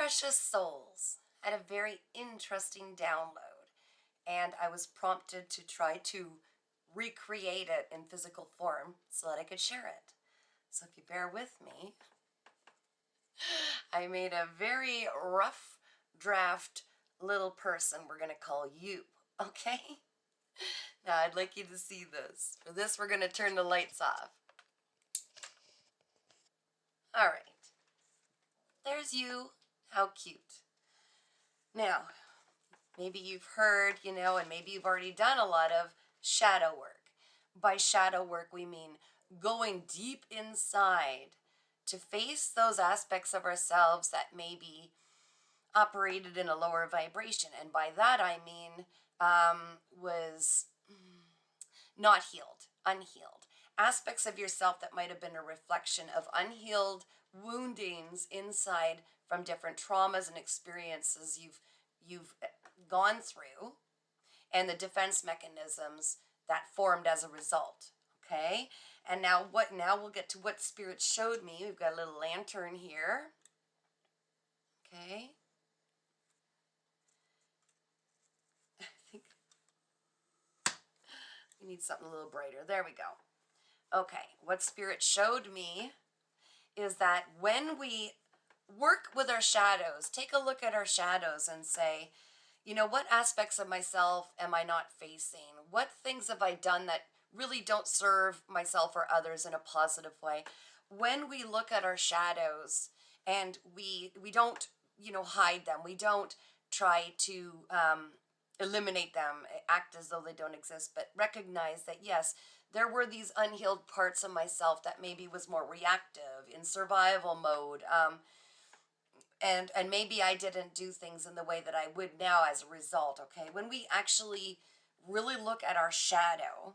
precious souls, I had a very interesting download, and I was prompted to try to recreate it in physical form so that I could share it. So if you bear with me, I made a very rough draft little person we're going to call you, okay? Now I'd like you to see this. For this, we're going to turn the lights off. All right. There's you. How cute. Now, maybe you've heard, and maybe you've already done a lot of shadow work. By shadow work, we mean going deep inside to face those aspects of ourselves that may be operated in a lower vibration. And by that, I mean was not healed, unhealed. Aspects of yourself that might have been a reflection of unhealed woundings inside from different traumas and experiences you've gone through, and the defense mechanisms that formed as a result. Okay? And now we'll get to what spirit showed me. We've got a little lantern here. Okay? I think we need something a little brighter. There we go. Okay, what spirit showed me is that when we work with our shadows, take a look at our shadows and say, what aspects of myself am I not facing? What things have I done that really don't serve myself or others in a positive way? When we look at our shadows and we don't, hide them, we don't try to eliminate them, act as though they don't exist, but recognize that, yes, there were these unhealed parts of myself that maybe was more reactive, in survival mode, and maybe I didn't do things in the way that I would now as a result. Okay, when we actually really look at our shadow,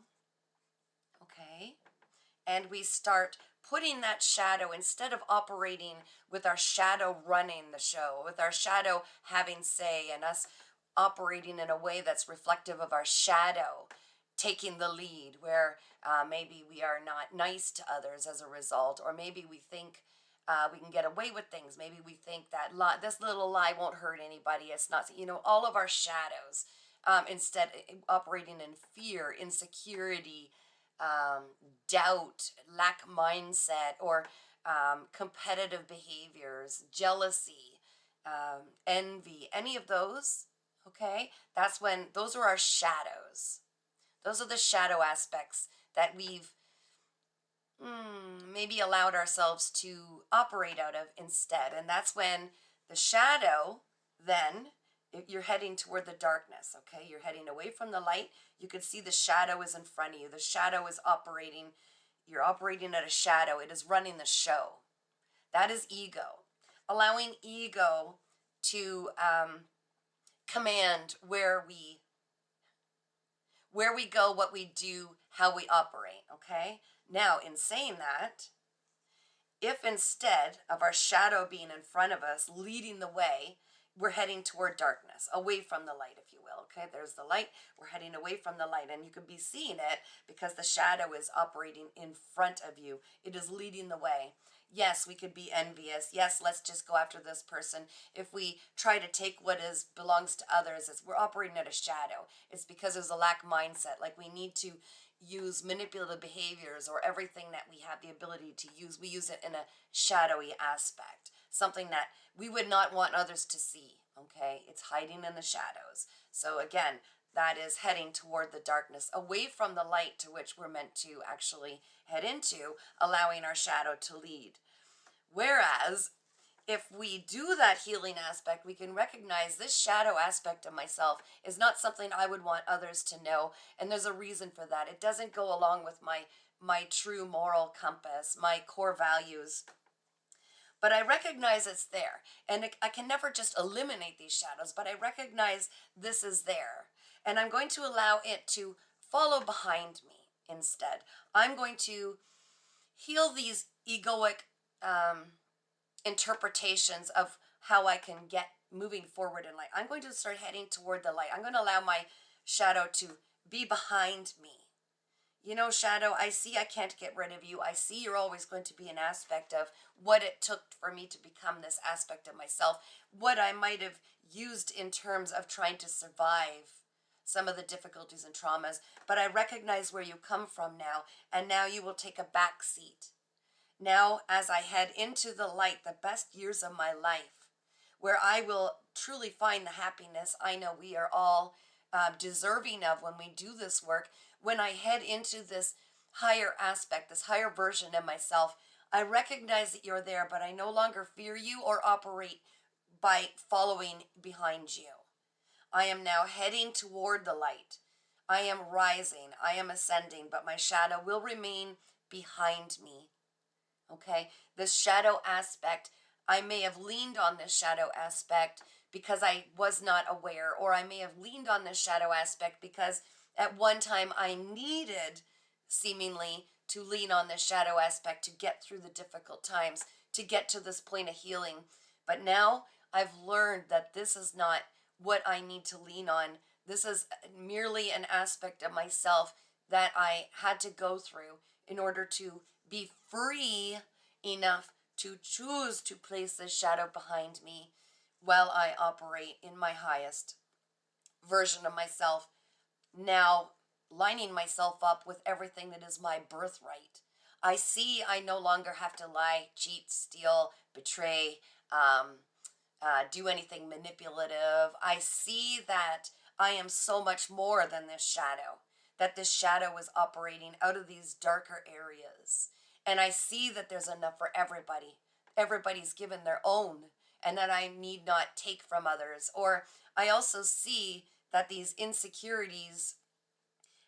okay, and we start putting that shadow, instead of operating with our shadow running the show, with our shadow having say, and us operating in a way that's reflective of our shadow taking the lead, where maybe we are not nice to others as a result, or maybe we think we can get away with things. Maybe we think that this little lie won't hurt anybody. It's not, all of our shadows, instead operating in fear, insecurity, doubt, lack mindset, or competitive behaviors, jealousy, envy, any of those, okay? Those are our shadows. Those are the shadow aspects that we've maybe allowed ourselves to operate out of instead. And that's when the shadow, then, if you're heading toward the darkness, okay? You're heading away from the light. You can see the shadow is in front of you. The shadow is operating. You're operating at a shadow. It is running the show. That is ego. Allowing ego to command where we go, what we do, how we operate, okay? Now, in saying that, if instead of our shadow being in front of us, leading the way, we're heading toward darkness, away from the light, if you will, okay? There's the light, we're heading away from the light, and you can be seeing it because the shadow is operating in front of you. It is leading the way. Yes, we could be envious. Yes, let's just go after this person. If we try to take what belongs to others, we're operating at a shadow. It's because there's a lack mindset. Like, we need to use manipulative behaviors, or everything that we have the ability to use, we use it in a shadowy aspect, something that we would not want others to see, okay? It's hiding in the shadows. So again, that is heading toward the darkness, away from the light to which we're meant to actually head into, allowing our shadow to lead. Whereas, if we do that healing aspect, we can recognize this shadow aspect of myself is not something I would want others to know. And there's a reason for that. It doesn't go along with my true moral compass, my core values. But I recognize it's there. And I can never just eliminate these shadows, but I recognize this is there. And I'm going to allow it to follow behind me instead. I'm going to heal these egoic interpretations of how I can get moving forward in life. I'm going to start heading toward the light. I'm going to allow my shadow to be behind me you know, shadow, I see I can't get rid of you. I see you're always going to be an aspect of what it took for me to become this aspect of myself, what I might have used in terms of trying to survive some of the difficulties and traumas. But I recognize where you come from now, and now you will take a back seat. Now, as I head into the light, the best years of my life, where I will truly find the happiness I know we are all deserving of when we do this work, when I head into this higher aspect, this higher version of myself, I recognize that you're there, but I no longer fear you or operate by following behind you. I am now heading toward the light. I am rising, I am ascending, but my shadow will remain behind me. Okay, this shadow aspect, I may have leaned on this shadow aspect because I was not aware, or I may have leaned on this shadow aspect because at one time I needed seemingly to lean on this shadow aspect to get through the difficult times, to get to this point of healing. But now I've learned that this is not what I need to lean on. This is merely an aspect of myself that I had to go through in order to be free enough to choose to place this shadow behind me while I operate in my highest version of myself, now lining myself up with everything that is my birthright. I see I no longer have to lie, cheat, steal, betray, do anything manipulative. I see that I am so much more than this shadow, that this shadow is operating out of these darker areas. And I see that there's enough for everybody. Everybody's given their own, and that I need not take from others. Or I also see that these insecurities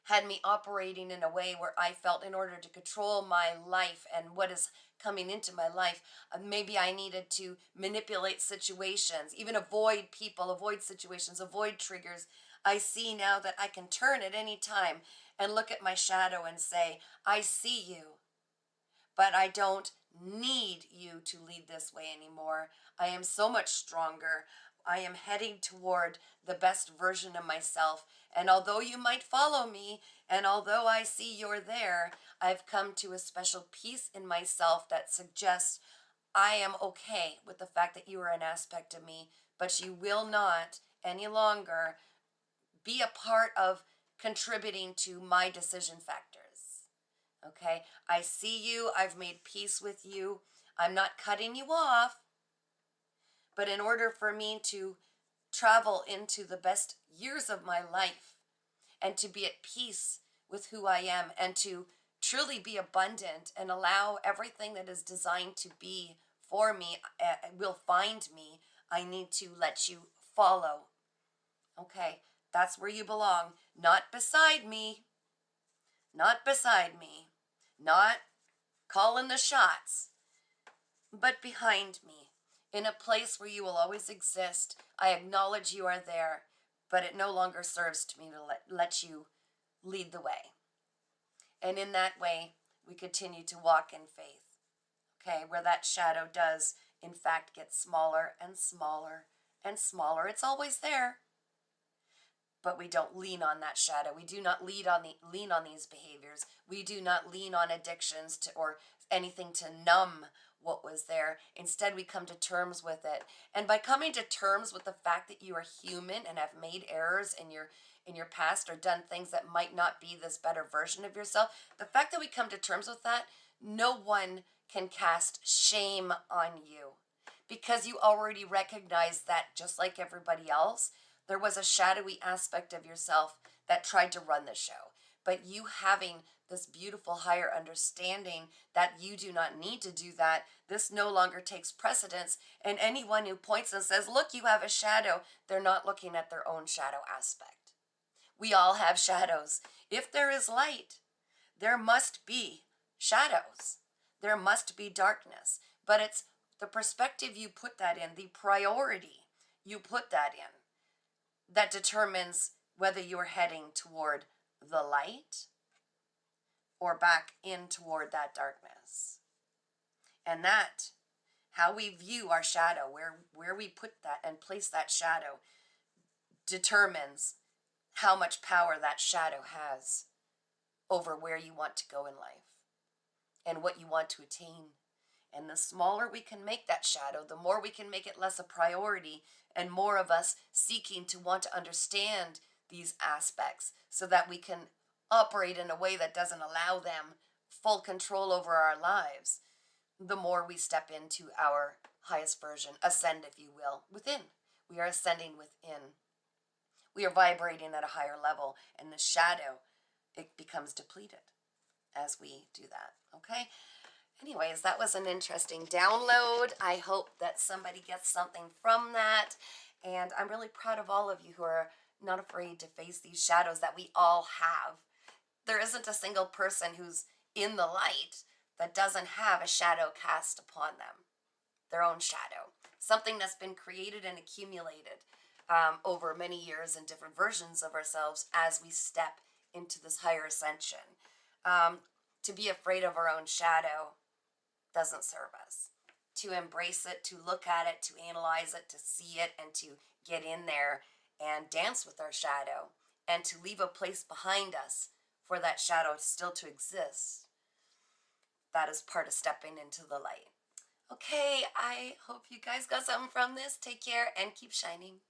had me operating in a way where I felt in order to control my life and what is coming into my life, maybe I needed to manipulate situations, even avoid people, avoid situations, avoid triggers. I see now that I can turn at any time and look at my shadow and say, I see you, but I don't need you to lead this way anymore. I am so much stronger. I am heading toward the best version of myself. And although you might follow me, and although I see you're there, I've come to a special peace in myself that suggests I am okay with the fact that you are an aspect of me, but you will not any longer be a part of contributing to my decision factors. Okay, I see you, I've made peace with you, I'm not cutting you off, but in order for me to travel into the best years of my life and to be at peace with who I am and to truly be abundant and allow everything that is designed to be for me will find me, I need to let you follow. Okay, that's where you belong, not beside me, not beside me, not calling the shots, but behind me, in a place where you will always exist. I acknowledge you are there, but it no longer serves to me to let you lead the way. And in that way, we continue to walk in faith, okay, where that shadow does, in fact, get smaller and smaller and smaller. It's always there, but we don't lean on that shadow. We do not lean on these behaviors. We do not lean on addictions or anything to numb what was there. Instead, we come to terms with it. And by coming to terms with the fact that you are human and have made errors in your past or done things that might not be this better version of yourself, the fact that we come to terms with that, no one can cast shame on you because you already recognize that, just like everybody else, there was a shadowy aspect of yourself that tried to run the show. But you having this beautiful higher understanding that you do not need to do that, this no longer takes precedence. And anyone who points and says, look, you have a shadow, they're not looking at their own shadow aspect. We all have shadows. If there is light, there must be shadows. There must be darkness. But it's the perspective you put that in, the priority you put that in, that determines whether you're heading toward the light or back in toward that darkness. And that, how we view our shadow, where we put that and place that shadow, determines how much power that shadow has over where you want to go in life and what you want to attain. And the smaller we can make that shadow, the more we can make it less a priority, and more of us seeking to want to understand these aspects so that we can operate in a way that doesn't allow them full control over our lives, the more we step into our highest version, ascend, if you will, within. We are ascending within. We are vibrating at a higher level, and the shadow, it becomes depleted as we do that, okay? Anyways, that was an interesting download. I hope that somebody gets something from that. And I'm really proud of all of you who are not afraid to face these shadows that we all have. There isn't a single person who's in the light that doesn't have a shadow cast upon them, their own shadow, something that's been created and accumulated over many years in different versions of ourselves as we step into this higher ascension. To be afraid of our own shadow doesn't serve us. To embrace it, to look at it, to analyze it, to see it, and to get in there and dance with our shadow, and to leave a place behind us for that shadow still to exist, that is part of stepping into the light. Okay, I hope you guys got something from this. Take care and keep shining.